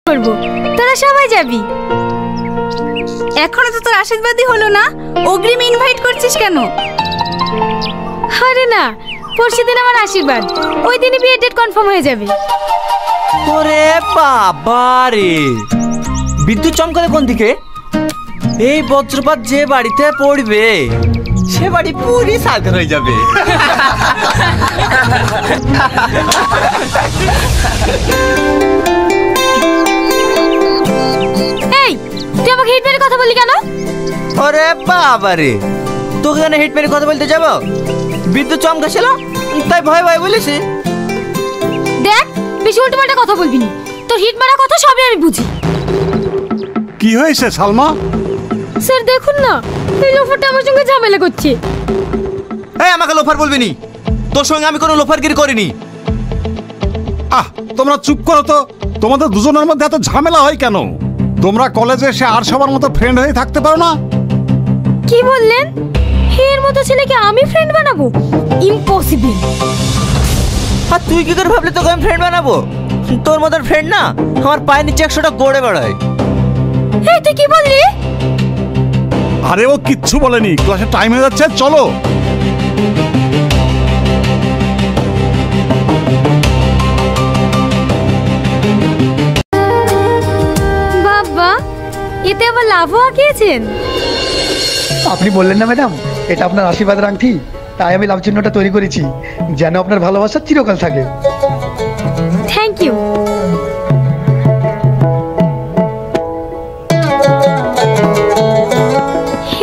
করব, তোরা সবাই যাবি। এখনো তো তোর আশীর্বাদই হলো না, অগ্রিম ইনভাইট করছিস কেন? আরে না, পরশুদিন আমার আশীর্বাদ, ওই দিনই বিয়ের ডেট কনফার্ম হয়ে যাবে। ওরে বাবা রে, বিদ্যুৎ চমকালে কোন দিকে? এই বজ্রপাত যে বাড়িতে পড়বে সে বাড়ি পুরি সাগর হয়ে যাবে। এই, তুই আমাকে হিট মেরে কথা বললি কেন? ওরে বাবা রে, তোকে কেন হিট মেরে কথা বলতে যাব? বিদ্যুৎ চমকাছিল তাই ভয় ভয় বলেছি। দেখ, বেশি উল্টোপাল্টা কথা বলবি না, তোর হিট মারা কথা সবই আমি বুঝি। কি হয়েছে সালমা? স্যার দেখুন না, এই লোফারটা আমার সঙ্গে ঝামেলা করছে। এই, আমাকে লোফার বলবি নি, তোর সঙ্গে আমি কোনো লোফারগিরি করিনি। তোমরা চুপ করো তো, তোমাদের দুজনের মধ্যে এত ঝামেলা হয় কেন? তোমরা কলেজে এসে আর সবার মতো ফ্রেন্ড হয়ে থাকতে পারো না? কি বললেন? এর মতো ছেলেকে আমি ফ্রেন্ড বানাবো? ইম্পসিবল। আর তুই কি করে ভাবলি তোকে আমি ফ্রেন্ড বানাবো? তোর মতন ফ্রেন্ড না আমার পায়ের নিচে 100টা গড়ে বেড়ায়। এই তুই কি বললি? আরে ও কিচ্ছু বলেনি, ক্লাসে টাইম হয়ে যাচ্ছে, চলো। বাবা, এতে আবার লাভও আঁকিয়েছেন। আপনি বললেন না ম্যাডাম, এটা আপনার আশীর্বাদের আংটি, তাই আমি লাভ চিহ্নটা তৈরি করেছি যেন আপনার ভালোবাসা চিরকাল থাকে। Thank you.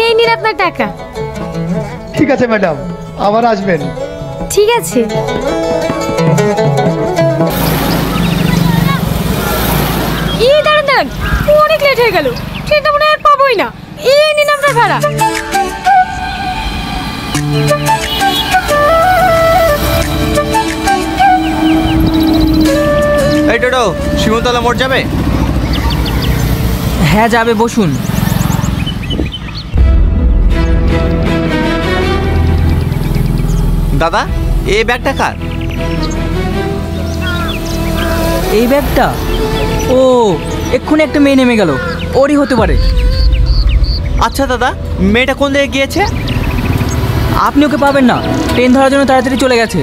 এই নিন আপনার টাকা। ঠিক আছে ম্যাডাম, আবার আসবেন। ঠিক আছে। এই দাঁড়ান দাঁড়ান, অনেক লেট হয়ে গেল, ট্রেনটা মনে হয় আর পাবোই না। এই নিন আপনার ভাড়া। এই টোটো, শিমুলতলা মোড় যাবে? হ্যাঁ যাবে, বসুন। দাদা, এই ব্যাগটা কার? এই ব্যাগটা? ও, এক্ষুনি একটা মেয়ে নেমে গেল, ওরই হতে পারে। আচ্ছা দাদা, মেয়েটা কোন দিকে গিয়েছে? আপনি ওকে পাবেন না, ট্রেন ধরার জন্য তাড়াতাড়ি চলে গেছে।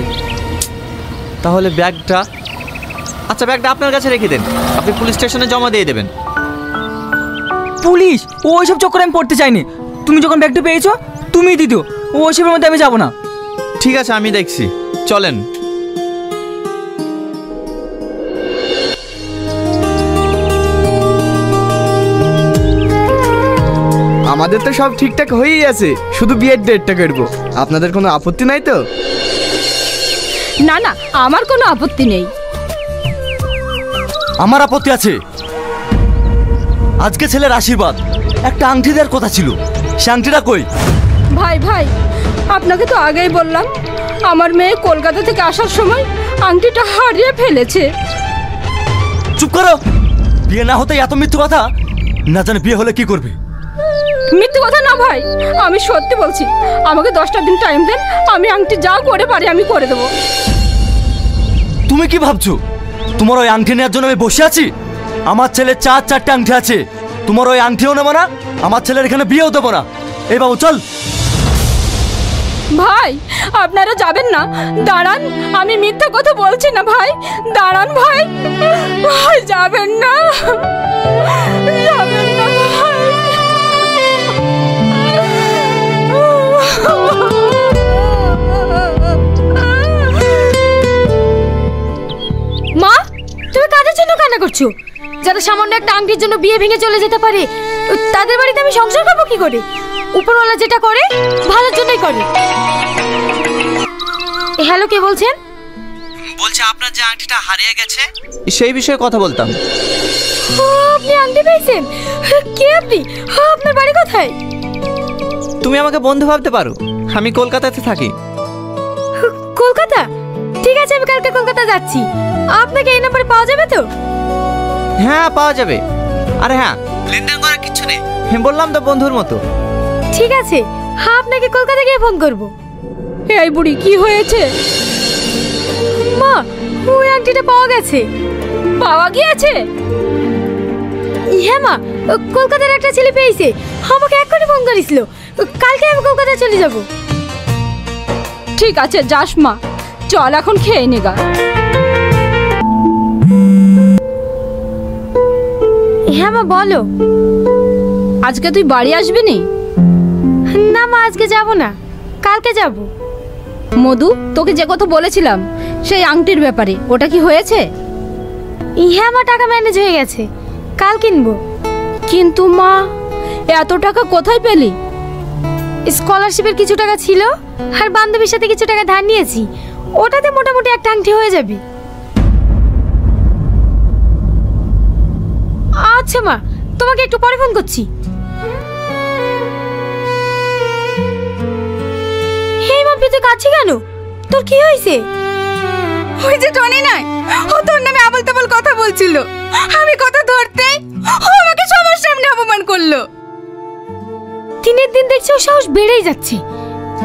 তাহলে ব্যাগটা? আচ্ছা, ব্যাগটা আপনার কাছে রেখে দেন, আপনি পুলিশ স্টেশনে জমা দিয়ে দেবেন। পুলিশ? ও ওইসব চক্করে আমি পড়তে চাইনি। তুমি যখন ব্যাগটা পেয়েছো তুমিই দিত, ও ওইসবের মধ্যে আমি যাবো না। ঠিক আছে, আমি দেখছি, চলেন। আমাদের তো সব ঠিকঠাক হয়েই আছে, শুধু বিয়ের ডেটটা করবো। আপনাদের কোনো আপত্তি নাই তো? না না, আমার কোনো আপত্তি নেই। আমার আপত্তি আছে। আজকে ছেলের আশীর্বাদ, একটা আংটি দেওয়ার কথা ছিল, সে আংটিটা কই? ভাই ভাই, আপনাকে তো আগেই বললাম, আমার মেয়ে কলকাতা থেকে আসার সময় আংটিটা হারিয়ে ফেলেছে। চুপ করো, বিয়ে না হতে এত মিথ্যু কথা? না জানে বিয়ে হলে কি করবে? মিথ্যে কথা না ভাই, আমি সত্যি বলছি। আমাকে 10টা দিন টাইম দেন, আমি আংটি যা করে পারি আমি করে দেবো। তুমি কি ভাবছো তোমার ওই আংটি নেওয়ার জন্য আমি বসে আছি? আমার ছেলের 4-4টে আংটি আছে, তোমার ওই আংটিও নেবো না, আমার ছেলের এখানে বিয়েও দেবো না। এই বাবু চল। ভাই, আপনারা যাবেন না? দাঁড়ান, আমি মিথ্যা কথা বলছি না ভাই, দাঁড়ান ভাই। ভাই যাবেন না, যাবেন না ভাই। মা, তুমি কাদের জন্য কান্না করছো? যারা সামান্য একটা আংটির জন্য বিয়ে ভেঙে চলে যেতে পারে, তাদের বাড়িতে আমি সংসার করবো কি করে? উপরওয়ালা যেটা করে ভালোর জন্যই করে। হ্যালো, কে বলছেন? বলছে আপনার যে আংটিটা হারিয়ে গেছে সেই বিষয়ে কথা বলতাম। আপনি আংটি পেয়েছেন? কে আপনি? আপনার বাড়ি কোথায়? তুমি আমাকে বন্ধু ভাবতে পারো, আমি কলকাতাতে থাকি। কলকাতা? ঠিক আছে, আমি কালকে কলকাতা যাচ্ছি। আপনাকে এই নম্বরে পাওয়া যাবে তো? হ্যাঁ, পাওয়া যাবে। আরে হ্যাঁ, লেনদেন করার কিছু নেই, বললাম তো বন্ধুর মতো। ঠিক আছে, আপনাকে কলকাতা গিয়ে ফোন করব। এই বুড়ি, কি হয়েছে? মা, ওই আংটিটা পাওয়া গেছে। পাওয়া গিয়েছে? হ্যাঁ মা, কলকাতার একটা ছেলে পেয়েছে, আমাকে এক্ষুনি ফোন করেছিল। কালকে আমি কলকাতা চলে যাব। ঠিক আছে যাস মা, চল এখন খেয়ে নেগা। হ্যাঁ মা বলো। আজকে তুই বাড়ি আসবি নি? না মা, আজকে যাব না, কালকে যাব। মধু, তোকে যে কথা বলেছিলাম সেই আংটির ব্যাপারে, ওটা কি হয়েছে? হ্যাঁ মা, টাকা ম্যানেজ হয়ে গেছে, কাল কিনবো। কিন্তু মা, এত টাকা কোথায় পেলি? স্কলারশিপের কিছু টাকা ছিল, আর বান্ধবীর সাথে কিছু টাকা ধার নিয়েছি, ওটাতে মোটামুটি একটা আংটি হয়ে যাবে। আচ্ছা মা, তোমাকে একটু পরে ফোন করছি। হে মা, তুই কাছে কেন? তোর কি হয়েছে? ওই যে টনি নাই, ও তোর নামে আবল তাবল কথা বলছিল। আমি কথা ধরতে ও আমাকে সবার সামনে অপমান করলো। দিনের দিন দেখছি ও সাহস বেড়েই যাচ্ছে।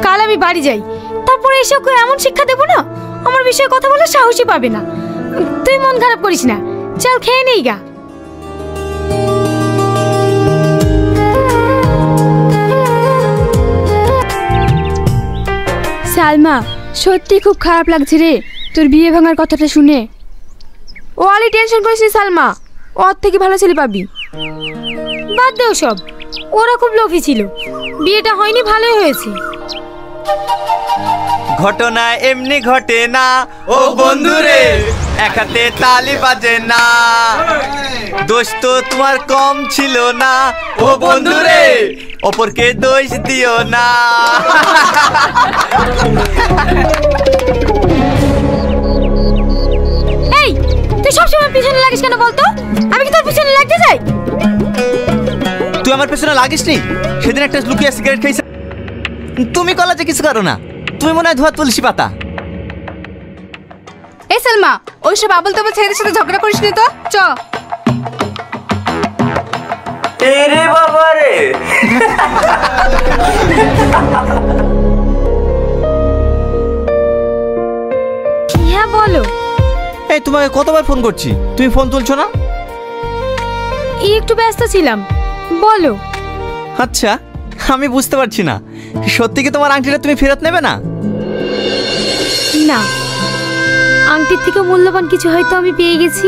কাল আমি বাড়ি যাই, তারপরে এসে ওকে এমন শিক্ষা দেবো না, আমার বিষয়ে কথা বলার সাহসই পাবে না। তুই মন খারাপ করিস না, চল খেয়ে নেই গা। সালমা, সত্যি খুব খারাপ লাগছে রে তোর বিয়ে ভাঙার কথাটা শুনে। ও আলি টেনশন করিস নি সালমা, ওর থেকে ভালো ছেলে পাবি। বাদ দে সব, ওরা খুব লোভী ছিল, বিয়েটা হয়নি, ভালোই হয়েছে। ঘটনা এমনি ঘটে না ও বন্ধুরে, এক হাতে তালি বাজে না। দোষ তো তোমার কম ছিল না ও বন্ধুরে, অপরকে দোষ দিও না। এই, তুই সবসময় পিছনে লাগিস কেন বলতো? আমি কি তোর পিছনে লাগতে যাই? তুই আমার পেছনে লাগিস নি? সেদিন একটা লুকিয়ে সিগারেট খাইছ। তুমি কলেজে কিছু করো না, তুমি মনে হয় ধোয়া তুলসী পাতা। এই সালমা, ওইসব আবল তাবল ছেলেদের সাথে ঝগড়া করিস নি তো, চ। এরে বাবা রে। হ্যাঁ বলো। এই তোমাকে কতবার ফোন করছি, তুমি ফোন তুলছো না? একটু ব্যস্ত ছিলাম, বলো। আচ্ছা, আমি বুঝতে পারছি না, সত্যি কি তোমার আংটিটা তুমি ফেরত নেবে না? না, আংটির থেকে মূল্যবান কিছু হয়তো আমি পেয়ে গেছি।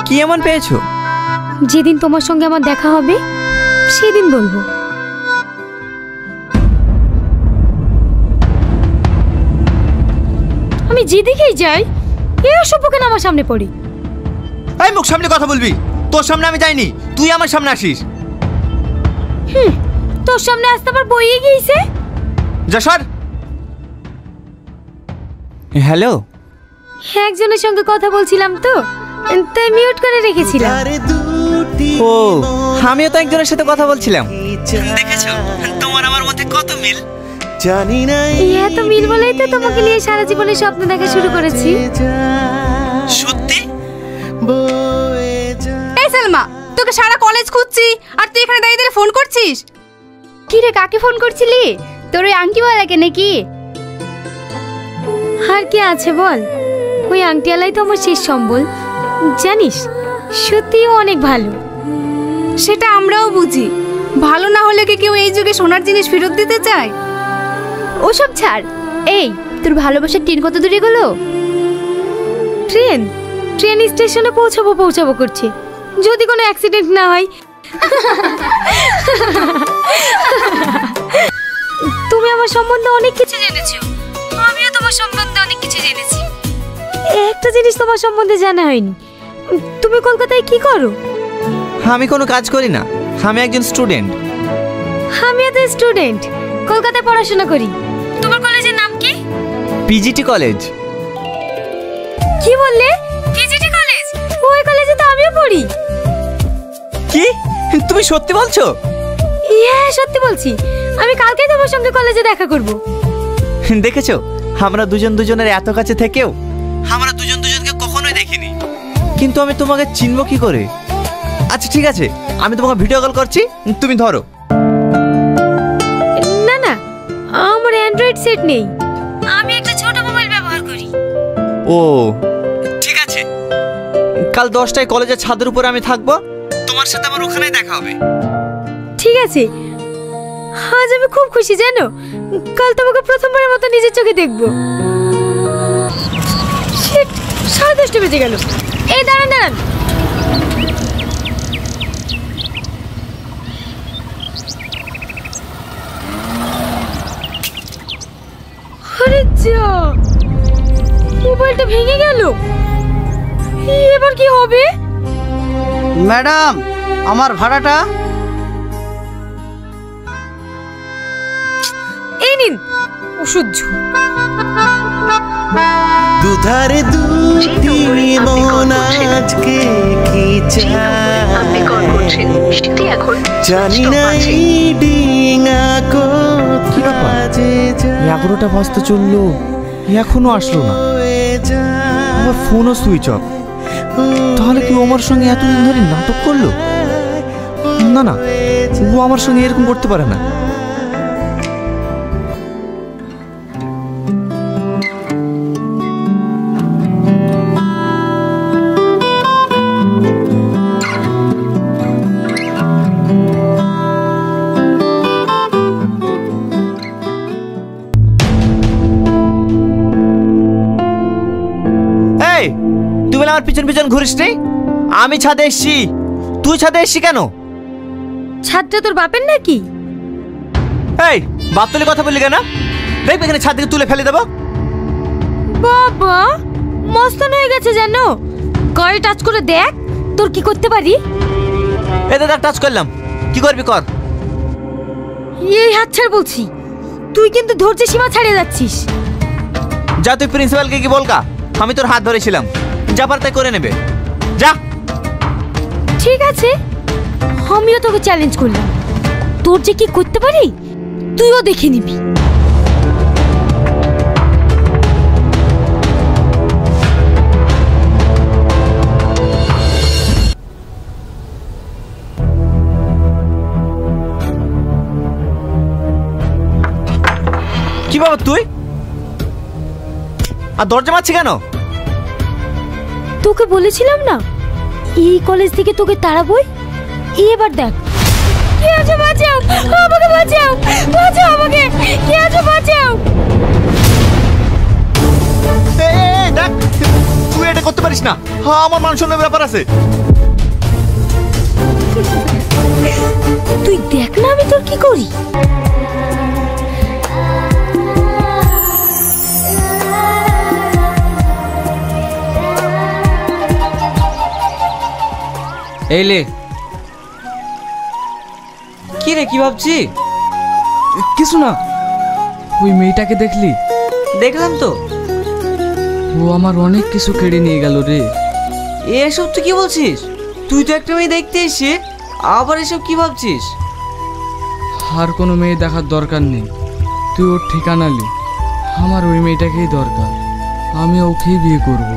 কি এমন পেয়েছো? যেদিন তোমার সঙ্গে আমার দেখা হবে সেদিন বলবো। আমি যেদিকেই যাই এ অসভ্য কেন আমার সামনে পড়ি। এই মুখ সামনে কথা বলবি, তোর সামনে আমি যাইনি, তুই আমার সামনে আসিস। তোর সামনে আসতে আবার বইয়ে গিয়েছে। যা সর। হ্যালো, একজনের সঙ্গে কথা বলছিলাম তো, তাই মিউট করে রেখেছিলাম। ও, আমিও তো একজনের সাথে কথা বলছিলাম। দেখেছো তোমার আমার মধ্যে কত মিল। জানি না এত মিল বলেই তো তোমাকে নিয়ে সারা জীবনে স্বপ্ন দেখা শুরু করেছি। সত্যি? এই সালমা, তোকে সারা কলেজ খুঁজছি আর তুই এখানে দাঁড়িয়ে দাঁড়িয়ে ফোন করছিস। কি রে, কাকে ফোন করছিলি? তোর ওই আংটিওয়ালাকে নাকি? আর কি আছে বল, ওই আংটিওয়ালাই তো আমার শেষ সম্বল। জানিস, সত্যিও অনেক ভালো। সেটা আমরাও বুঝি, ভালো না হলে কি কেউ এই যুগে সোনার জিনিস ফেরত দিতে চায়? ওসব ছাড়। এই, তোর ভালোবাসার ট্রেন কত দূরে গেল? ট্রেন স্টেশনে পৌঁছাবো করছে, যদি কোনো অ্যাক্সিডেন্ট না হয়। তুমি আমার সম্বন্ধে অনেক কিছু জেনেছো, আমিও তোমার সম্বন্ধে অনেক কিছু জেনেছি। একটা জিনিস তোমার সম্বন্ধে জানা হয়নি, তুমি কলকাতায় কি করো? আমি কোনো কাজ করি না, আমি একজন স্টুডেন্ট। আমিও তো স্টুডেন্ট, কলকাতায় পড়াশোনা করি। তোমার কলেজের নাম কি? PGT college. কি বললে? PGT college? ওই কলেজে তো আমিও পড়ি। কি তুমি সত্যি বলছো? হ্যাঁ সত্যি বলছি, আমি কালকেই তোমার সঙ্গে কলেজে দেখা করব। দেখেছো, আমরা দুজন দুজনের এত কাছে থেকেও আমরা দুজন দুজনকে কখনোই দেখিনি, কিন্তু আমি তোমাকে চিনব কি করে? আচ্ছা ঠিক আছে, আমি তোমাকে ভিডিও কল করছি, তুমি ধরো। না না, আমার অ্যান্ড্রয়েড সেট নেই, আমি একটা ছোট মোবাইল ব্যবহার করি। ও ঠিক আছে, কাল 10টায় কলেজের ছাদের উপরে আমি থাকবো, তোমার সাথে আমার ওখানেই দেখা হবে। ঠিক আছে, আজ আমি খুব খুশি জানো, কাল তোমাকে প্রথমবারের মতো নিজের চোখে দেখবো। Shit, 10:30 বেজে গেল। এই দাঁড়ান দাঁড়ান, আরে যা, মোবাইলটা ভেঙে গেল, এবার কি হবে? ম্যাডাম, আমার ভাড়াটা। এই নিন অসহ্য। দুধারে দুটি মন আজকে কি জানি না ডিঙা কোথায় 11টা বাজতে চললো, এখনো আসলো না। আমার ফোনও সুইচ অফ। তাহলে কি ও আমার সঙ্গে এতদিন ধরে নাটক করলো? না না, ও আমার সঙ্গে এরকম করতে পারে না। তুই বলে আমার পিছন পিছন ঘুরিস নি? আমি ছাদে এসছি, তুই ছাদে এসছি কেন? ছাদটা তোর বাপের নাকি? এই বাপ তুলে কথা বললি কেন? দেখ এখানে ছাদ থেকে তুলে ফেলে দেবো। বাবা মস্তান হয়ে গেছে জানো, গায়ে টাচ করে দেখ তোর কি করতে পারি। এই দাদা টাচ করলাম, কি করবি কর। এই হাত ছাড় বলছি, তুই কিন্তু ধৈর্যের সীমা ছাড়িয়ে যাচ্ছিস। যা তুই প্রিন্সিপালকে কি বলকা, আমি তোর হাত ধরেছিলাম, যা পার তাই করে নেবে, যা। ঠিক আছে, আমিও তোকে চ্যালেঞ্জ করলাম, তোর যে কি করতে পারি তুইও দেখে নিবি। কি বাবা তুই আর দরজা মারছি কেন? তোকে বলেছিলাম না এই কলেজ থেকে তোকে তাড়াবই, এবার দেখ। কে আছে বাঁচাও, আমাকে বাঁচাও, বাঁচাও আমাকে, কে আছে বাঁচাও। এই দেখ, তুই এটা করতে পারিস না, আমার মান সম্মানের ব্যাপার আছে। তুই দেখ না আমি তোর কি করি। এই লে। কি রে, কি ভাবছি? কিছু না। ওই মেয়েটাকে দেখলি? দেখলাম তো। ও আমার অনেক কিছু কেড়ে নিয়ে গেল রে। এসব তুই কি বলছিস? তুই তো একটা মেয়ে দেখতে এসে আবার এসব কি ভাবছিস? আর কোনো মেয়ে দেখার দরকার নেই, তুই ওর ঠিকানা লি। আমার ওই মেয়েটাকেই দরকার, আমি ওকেই বিয়ে করব।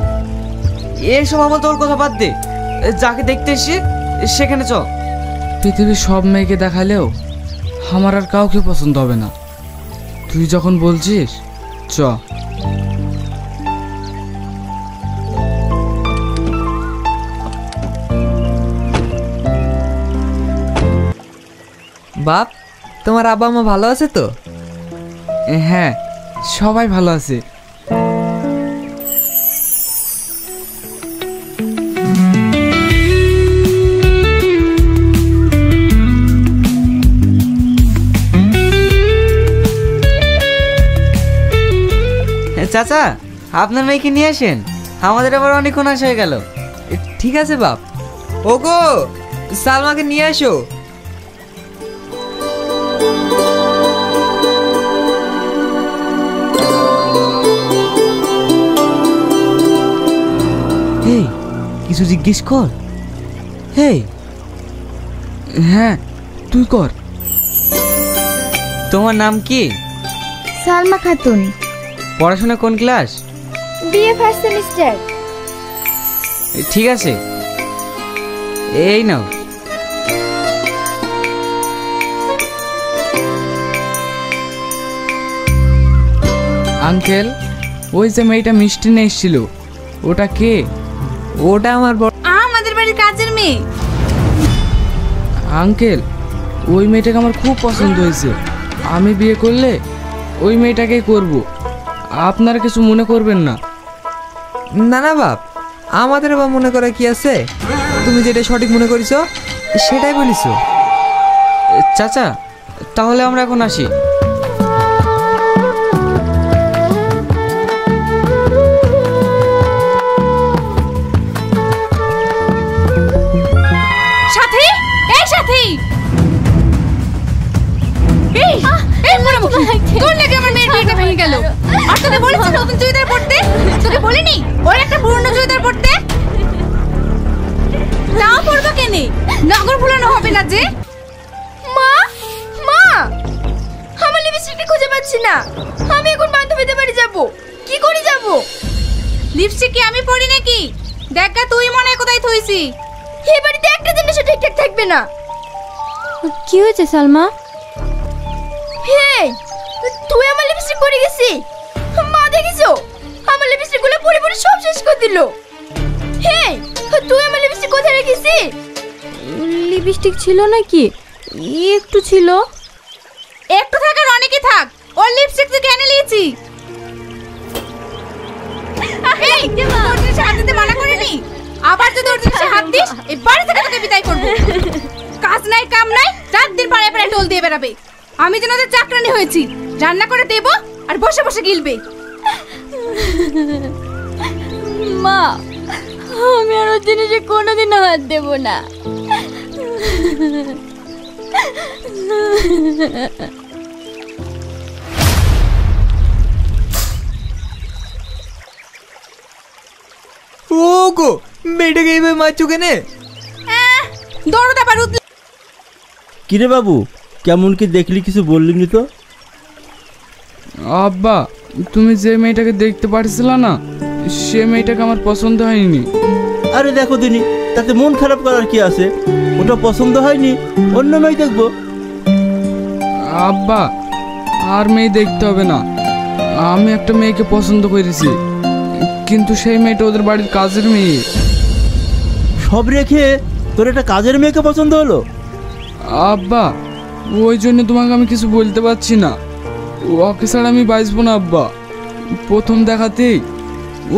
এসব আমার তোর কথা বাদ দে, যাকে দেখতে এসে সেখানে চ। পৃথিবীর সব মেয়েকে দেখালেও আমার আর কাউকে পছন্দ হবে না, তুই যখন বলছিস চ। বাপ, তোমার আব্বা মা ভালো আছে তো? হ্যাঁ, সবাই ভালো আছে। চাচা, আপনার মেয়েকে নিয়ে আসেন, আমাদের আবার অনেকক্ষণ আসা হয়ে গেল। ঠিক আছে বাপ। ওগো, সালমাকে নিয়ে আসো। এই কিছু জিজ্ঞেস কর। এই হ্যাঁ, তুই কর। তোমার নাম কি? সালমা খাতুন, পড়াশোনা কোন ক্লাস? BA first semester. ঠিক আছে, এই নাও। আঙ্কেল, ওই যে মেয়েটা মিষ্টি নিয়ে এসেছিল, ওটা কে? ওটা আমার বড়। আমাদের বাড়ির কাজের মেয়ে। আঙ্কেল, ওই মেয়েটাকে আমার খুব পছন্দ হয়েছে। আমি বিয়ে করলে ওই মেয়েটাকেই করব। আপনারা কিছু মনে করবেন না। না না বাপ, আমাদের আবার মনে করে কি আছে? তুমি যেটা সঠিক মনে করিস সেটাই বলিস। চাচা, তাহলে আমরা এখন আসি। সাথী, এই সাথী, এই এই মরামুখী, তোর লাগে আমার মেয়ের বিয়েটা ভেঙে গেল। আর তোকে বলেছি নতুন চুড়িদার পরতে? তোকে বলিনি ওর একটা পুরনো চুড়িদার পরতে? তাও পরবা কেনে? নগর ভুলানো হবে না যে। মা, মা, আমার লিপস্টিকটা খুঁজে পাচ্ছি না। আমি এখন বান্ধবীদের বাড়ি যাব। কি করে যাব? লিপস্টিক কি আমি পরি নাকি? দেখ গা, তুই মনে হয় কোথায় থইছি। এই বাড়িতে একটা জিনিসও ঠিকঠাক থাকবে না। কি হয়েছে সালমা? হেই, তুই আমার লিপস্টিক পরে গেছি। মা দেখিছো? আমার লিপস্টিক গুলো পরে পরে সব শেষ করে দিল। হেই, তুই আমার লিপস্টিক কোথায় রেখেছি? লিপস্টিক ছিল নাকি? একটু ছিল। একটু থাকার অনেকই থাক, ওর লিপস্টিক তুই কেন নিয়েছি? এই, তোর জিনিসে হাত দিতে মানা করিনি? আবার যদি ওর জিনিসে হাত দিস, এই বাড়ি থেকে তোকে বিদায় করবো। কাজ নাই কাম নাই, রাত দিন পাড়ায় পাড়ায় টোল দিয়ে বেড়াবে। আমি যেন ওদের চাকরানি হয়েছি, রান্না করে দেবো আর বসে বসে গিলবে। মা, আমি আর ওর জিনিসে কোনোদিনও হাত দেব না। ও গো, মেয়েটাকে এইভাবে মারছো কেনে? দরদ আবার উঠলে। কিরে বাবু, কেমন কি দেখলি, কিছু বললিনি তো? আব্বা, তুমি যে মেয়েটাকে দেখতে পারছিলে না, সে মেয়েটাকে আমার পছন্দ হয়নি। আরে দেখো দিনি, তাতে মন খারাপ করার কি আছে? ওটা পছন্দ হয়নি, অন্য মেয়ে দেখবো। আব্বা, আর মেয়ে দেখতে হবে না। আমি একটা মেয়েকে পছন্দ করেছি, কিন্তু সেই মেয়েটা ওদের বাড়ির কাজের মেয়ে। সব রেখে তোর একটা কাজের মেয়েকে পছন্দ হলো? আব্বা, ওই জন্য তোমাকে আমি কিছু বলতে পারছি না। ওকে ছাড়া আমি বাঁচবো না আব্বা। প্রথম দেখাতেই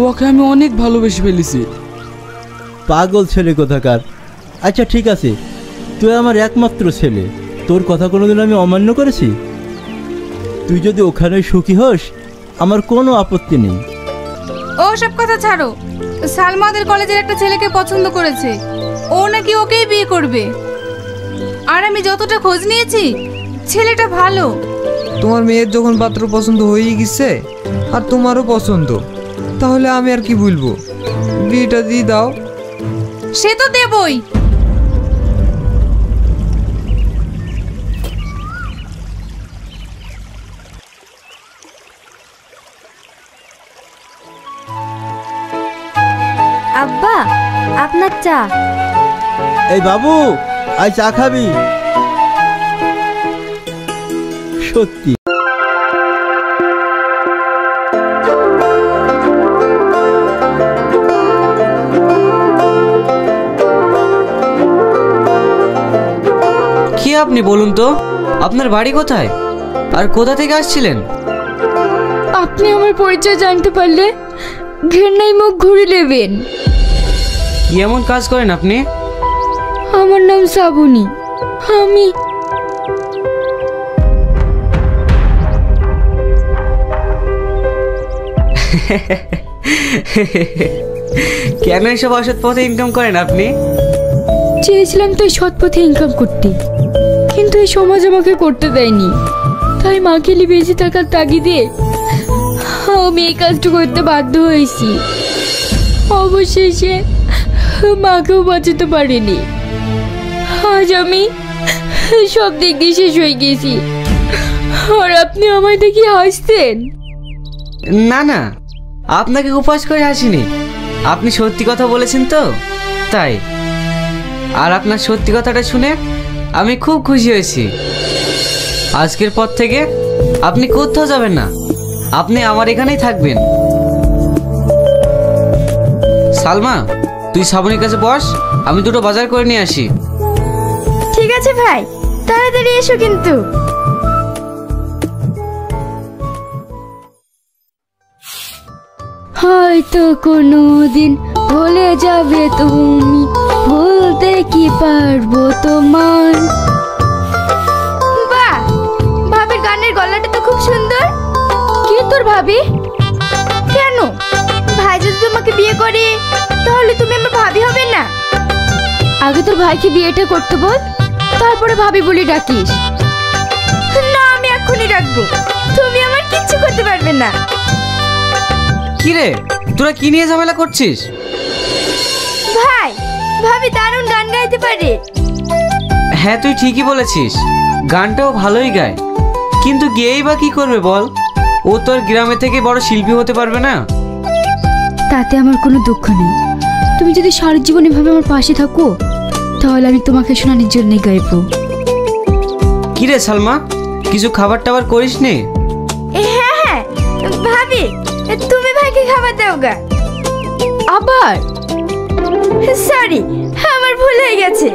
ওকে আমি অনেক ভালোবেসে ফেলেছি। পাগল ছেলে কোথাকার। আচ্ছা ঠিক আছে, তুই আমার একমাত্র ছেলে, তোর কথা কোনোদিন আমি অমান্য করেছি? তুই যদি ওখানে সুখী হোস, আমার কোনো আপত্তি নেই। ও সব কথা ছাড়ো, সালমা ওদের কলেজের একটা ছেলেকে পছন্দ করেছে। ও নাকি ওকেই বিয়ে করবে। আর আমি যতটা খোঁজ নিয়েছি, ছেলেটা ভালো। তোমার মেয়ের যখন পাত্র পছন্দ হয়ে গেছে আর তোমারও পছন্দ, তাহলে আমি আর কি বলবো? বিয়েটা দিয়ে দাও। সে তো দেবই। আব্বা, আপনার চা। এই বাবু, আজ চা খাবি? সত্যি কি আপনি বলুন তো, আপনার বাড়ি কোথায় আর কোথা থেকে আসছিলেন? আপনি আমার পরিচয় জানতে পারলে ঘেন্নায় মুখ ঘুরে নেবেন। কি এমন কাজ করেন আপনি? আমার নাম শ্রাবণী। আমি কেন এসব অসৎ পথে ইনকাম করেন আপনি? চেয়েছিলাম তো এই সৎ পথে ইনকাম করতে, কিন্তু এই সমাজ আমাকে করতে দেয়নি। তাই মাকে নিয়ে বেঁচে থাকার তাগিদে আমি এই কাজটা করতে বাধ্য হয়েছি। অবশেষে মাকেও বাঁচাতে পারিনি। আজ আমি সব দিক দিয়ে শেষ হয়ে গেছি, আর আপনি আমায় দেখি হাসতেন। না না, আপনাকে উপহাস করে হাসিনি। আপনি সত্যি কথা বলেছেন তো, তাই। আর আপনার সত্যি কথাটা শুনে আমি খুব খুশি হয়েছি। আজকের পর থেকে আপনি কোথাও যাবেন না, আপনি আমার এখানেই থাকবেন। সালমা, তুই শ্রাবণীর কাছে বস, আমি দুটো বাজার করে নিয়ে আসি। ঠিক আছে ভাই, তাড়াতাড়ি এসো কিন্তু। হয়তো কোনোদিন ভুলে যাবে তুমি, ভুলতে কি পারবো তোমার। বাহ, ভাবির গানের গলাটা তো খুব সুন্দর। কি তোর ভাবি? কেন, ভাই যদি তোমাকে বিয়ে করে তাহলে তুমি আমার ভাবি হবে না? আগে তোর ভাইকে বিয়েটা করতে বল, তারপরে ভাবি বলি ডাকিস। না, আমি এখনই ডাকবো, তুমি আমার কিচ্ছু করতে পারবে না। কি রে, তোরা কি নিয়ে ঝামেলা করছিস? ভাই, ভাবি দারুণ গান গাইতে পারে। হ্যাঁ, তুই ঠিকই বলেছিস, গানটাও ভালোই গায়, কিন্তু গেয়েই বা কি করবে বল? ও তোর গ্রামে থেকে বড় শিল্পী হতে পারবে না। তাতে আমার কোনো দুঃখ নেই, তুমি যদি সারা জীবন এভাবে আমার পাশে থাকো তাহলে আমি তোমাকে শোনানোর জন্য গাইবো। কি রে সালমা, কিছু খাবার টাবার করিস নি? হ্যাঁ হ্যাঁ ভাবি, তুমি ভাইকে খাবার দাও গা। আবার সরি, আমার ভুল হয়ে গেছে।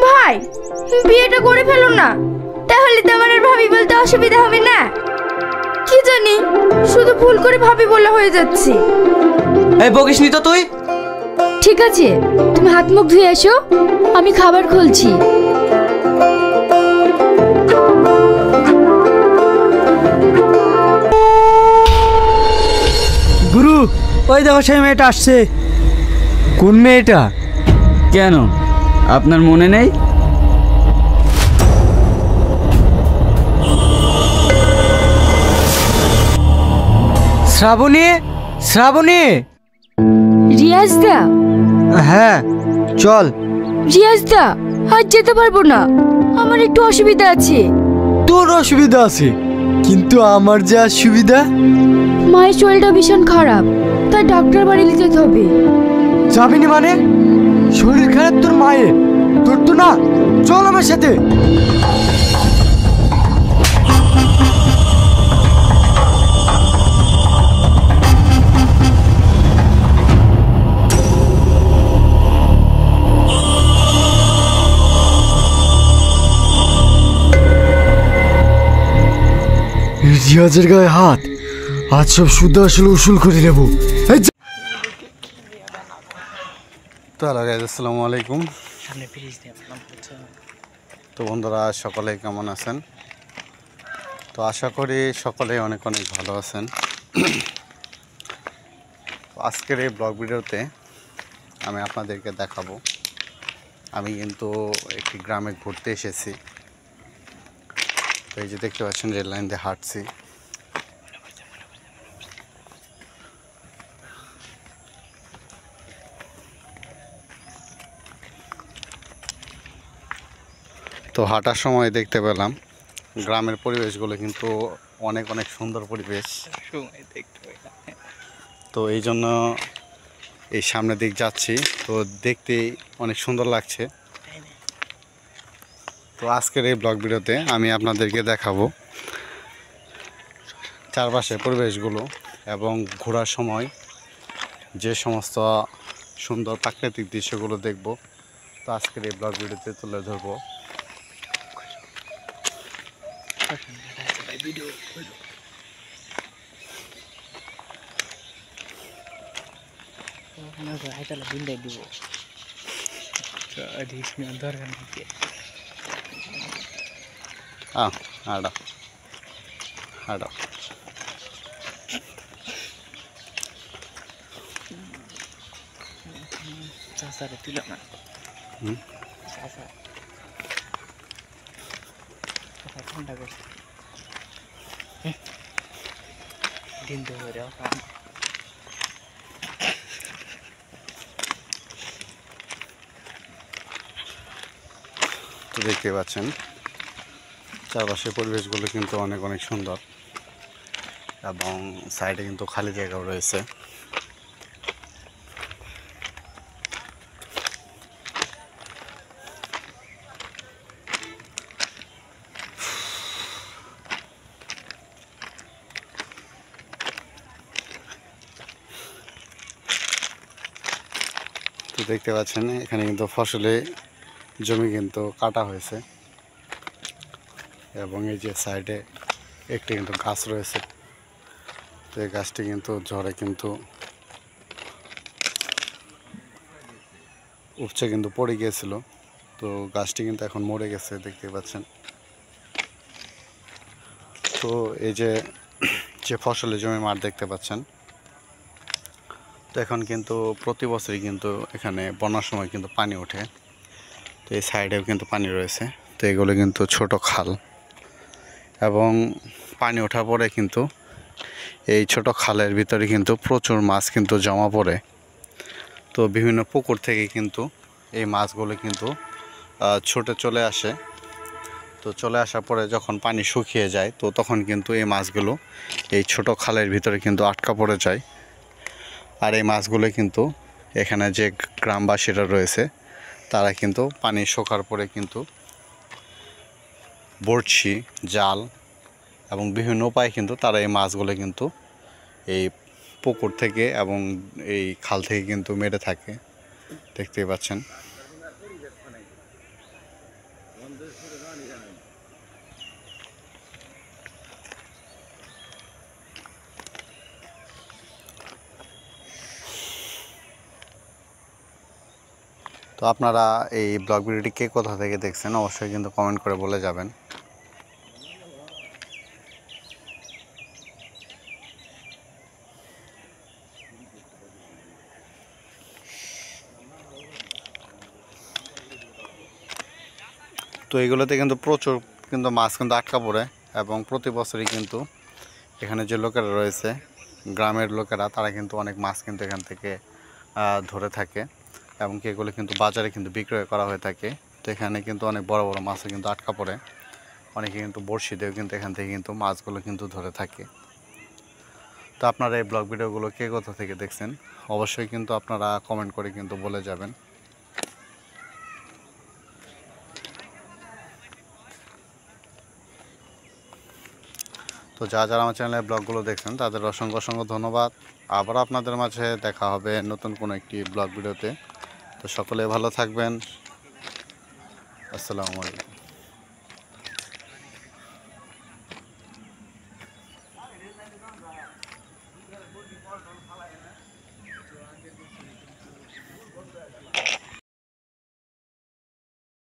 ভাই, বিয়েটা করে ফেলো না, তাহলে তো আমার আর ভাবি বলতে অসুবিধা হবে না। কি জানি, শুধু ভুল করে ভাবি বলা হয়ে যাচ্ছে। এই বকিস নি তো তুই। ঠিক আছে, তুমি হাত মুখ ধুয়ে এসো, আমি খাবার খুলছি। গুরু, ওই দেখো সেই মেয়েটা আসছে। কোন মেয়েটা? কেন, আপনার মনে নেই? শ্রাবণী, শ্রাবণী। রিয়াজ দা? হ্যাঁ চল। রিয়াজ দা, আজ যেতে পারবো না, আমার একটু অসুবিধা আছে। তোর অসুবিধা আছে, কিন্তু আমার যে সুবিধা। মায়ের শরীরটা ভীষণ খারাপ, তাই ডাক্তার বাড়ি যেতে হবে। যাবি না মানে? শরীর খারাপ তোর মায়ের, তোর তো না। চল আমার সাথে। রিয়াজের গায়ে হাত, আজ সব শুদ্ধ আসলে উসুল করে নেব। তো হ্যালো গাইজ, আসসালামু আলাইকুম। তো বন্ধুরা, সকলে কেমন আছেন? তো আশা করি সকলে অনেক অনেক ভালো আছেন। আজকের এই ব্লগ ভিডিওতে আমি আপনাদেরকে দেখাবো, আমি কিন্তু একটি গ্রামে ঘুরতে এসেছি। তো এই যে দেখতে পাচ্ছেন, রেল লাইন দিয়ে হাঁটছি। তো হাঁটার সময় দেখতে পেলাম গ্রামের পরিবেশগুলো কিন্তু অনেক অনেক সুন্দর পরিবেশ। তো এই জন্য এই সামনের দিক যাচ্ছি, তো দেখতে অনেক সুন্দর লাগছে। তো আজকের এই ব্লগ ভিডিওতে আমি আপনাদেরকে দেখাবো চারপাশের পরিবেশগুলো এবং ঘোরার সময় যে সমস্ত সুন্দর প্রাকৃতিক দৃশ্যগুলো দেখব। তো আজকের এই ব্লগ ভিডিওতে তুলে ধরবো। আড়া আড়া তো দেখতে পাচ্ছেন চারপাশের পরিবেশগুলো কিন্তু অনেক অনেক সুন্দর এবং সাইডে কিন্তু খালি জায়গাও রয়েছে। তো দেখতে পাচ্ছেন এখানে কিন্তু ফসলে জমি কিন্তু কাটা হয়েছে এবং এই যে সাইডে একটি কিন্তু গাছ রয়েছে। তো এই গাছটি কিন্তু ঝড়ে কিন্তু উপচে কিন্তু পড়ে গিয়েছিল। তো গাছটি কিন্তু এখন মরে গেছে, দেখতে পাচ্ছেন। তো এই যে ফসলের জমি মাঠ দেখতে পাচ্ছেন, তো এখন কিন্তু প্রতি বছরই কিন্তু এখানে বন্যার সময় কিন্তু পানি ওঠে। তো এই সাইডেও কিন্তু পানি রয়েছে। তো এগুলো কিন্তু ছোট খাল, এবং পানি ওঠার পরে কিন্তু এই ছোট খালের ভিতরে কিন্তু প্রচুর মাছ কিন্তু জমা পড়ে। তো বিভিন্ন পুকুর থেকে কিন্তু এই মাছগুলো কিন্তু ছুটে চলে আসে। তো চলে আসার পরে যখন পানি শুকিয়ে যায়, তো তখন কিন্তু এই মাছগুলো এই ছোট খালের ভিতরে কিন্তু আটকা পড়ে যায়। আর এই মাছগুলো কিন্তু এখানে যে গ্রামবাসীরা রয়েছে, তারা কিন্তু পানি শুকার পরে কিন্তু বড়শি, জাল এবং বিভিন্ন উপায়ে কিন্তু তারা এই মাছগুলো কিন্তু এই পুকুর থেকে এবং এই খাল থেকে কিন্তু মেরে থাকে, দেখতেই পাচ্ছেন। তো আপনারা এই ব্লগ ভিডিওটি কে কোথা থেকে দেখছেন অবশ্যই কিন্তু কমেন্ট করে বলে যাবেন। তো এগুলোতে কিন্তু প্রচুর কিন্তু মাছ কিন্তু আটকা পড়ে, এবং প্রতি বছরই কিন্তু এখানে যে লোকেরা রয়েছে, গ্রামের লোকেরা, তারা কিন্তু অনেক মাছ কিন্তু এখান থেকে ধরে থাকে, এবং এগুলো কিন্তু বাজারে কিন্তু বিক্রয় করা হয়ে থাকে। তো এখানে কিন্তু অনেক বড় বড় মাছও কিন্তু আটকা পড়ে, অনেকে কিন্তু বড়শি দিয়েও কিন্তু এখান থেকে কিন্তু মাছগুলো কিন্তু ধরে থাকে। তো আপনারা এই ব্লগ ভিডিওগুলো কে কোথা থেকে দেখছেন অবশ্যই কিন্তু আপনারা কমেন্ট করে কিন্তু বলে যাবেন। তো যারা আমার চ্যানেলে ব্লগগুলো দেখছেন তাদের অসংখ্য অসংখ্য ধন্যবাদ। আবার আপনাদের মাঝে দেখা হবে নতুন কোনো একটি ব্লগ ভিডিওতে। তো সকলে ভালো থাকবেন। আসসালামু আলাইকুম।